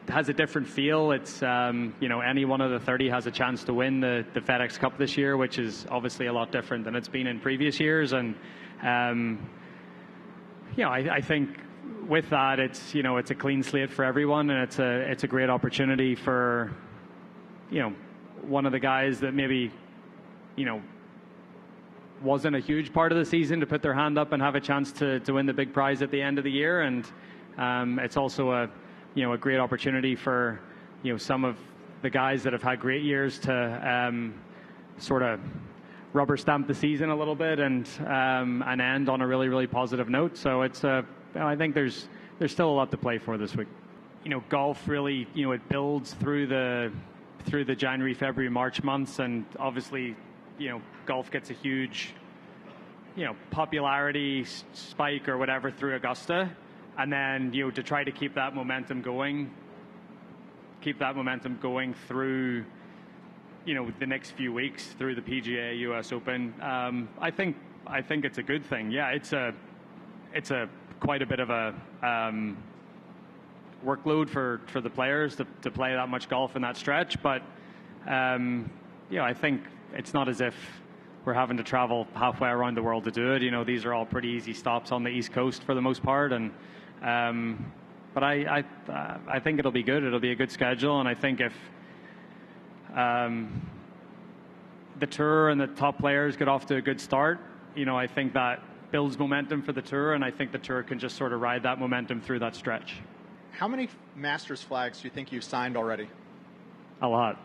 has a different feel. It's any one of the 30 has a chance to win the FedEx Cup this year, which is obviously a lot different than it's been in previous years. And I think with that, it's a clean slate for everyone, and it's a great opportunity for one of the guys that maybe wasn't a huge part of the season to put their hand up and have a chance to win the big prize at the end of the year. And it's also a great opportunity for some of the guys that have had great years to sort of rubber stamp the season a little bit and end on a really, really positive note. So it's I think there's still a lot to play for this week. Golf really it builds through the January, February, March months, and obviously golf gets a huge popularity spike or whatever through Augusta, and then to try to keep that momentum going through the next few weeks through the PGA, US Open. I think it's a good thing. Yeah, it's a quite a bit of a workload for the players to play that much golf in that stretch, but I think it's not as if we're having to travel halfway around the world to do it. These are all pretty easy stops on the East Coast for the most part, and but I think it'll be good. It'll be a good schedule, and I think if the tour and the top players get off to a good start, I think that builds momentum for the tour, and I think the tour can just sort of ride that momentum through that stretch. How many Masters flags do you think you've signed already? A lot.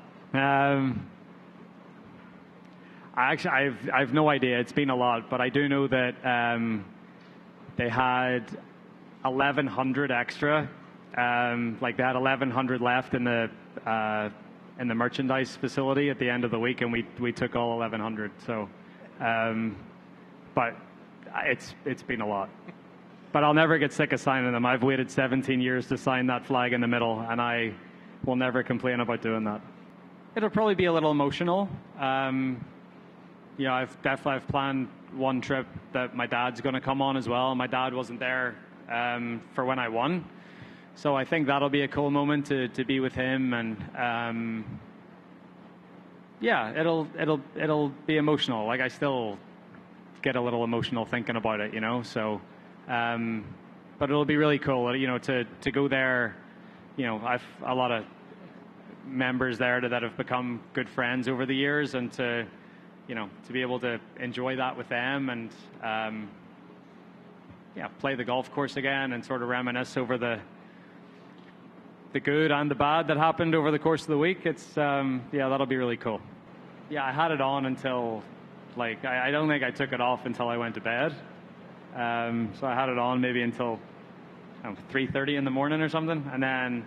I've no idea. It's been a lot, but I do know that they had 1,100 extra. They had 1,100 left in the merchandise facility at the end of the week, and we took all 1,100. So, but it's been a lot. But I'll never get sick of signing them. I've waited 17 years to sign that flag in the middle, and I will never complain about doing that. It'll probably be a little emotional. I've planned one trip that my dad's going to come on as well. My dad wasn't there for when I won, so I think that'll be a cool moment to be with him, and it'll be emotional. Like, I still get a little emotional thinking about it, So, but it'll be really cool, to go there. I've a lot of members there that have become good friends over the years, and to be able to enjoy that with them, and play the golf course again and sort of reminisce over the good and the bad that happened over the course of the week. It's that'll be really cool. Yeah, I had it on until I don't think I took it off until I went to bed. So I had it on maybe until 3:30 in the morning or something, and then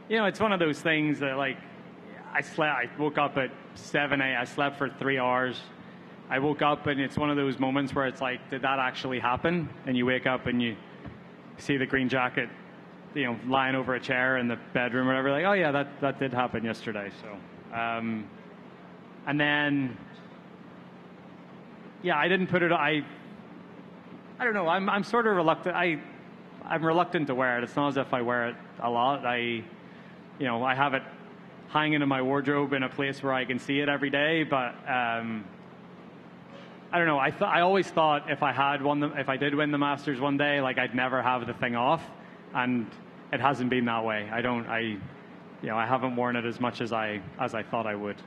it's one of those things that I woke up at 7 a.m. I slept for 3 hours. I woke up, and it's one of those moments where it's like, did that actually happen? And you wake up and you see the green jacket, lying over a chair in the bedroom or whatever. Like, oh yeah, that did happen yesterday. So, and then, I didn't put it. I don't know. I'm sort of reluctant. I'm reluctant to wear it. It's not as if I wear it a lot. I have it hanging in my wardrobe in a place where I can see it every day. But I don't know. I always thought if I did win the Masters one day, I'd never have the thing off, and it hasn't been that way. I haven't worn it as much as I thought I would.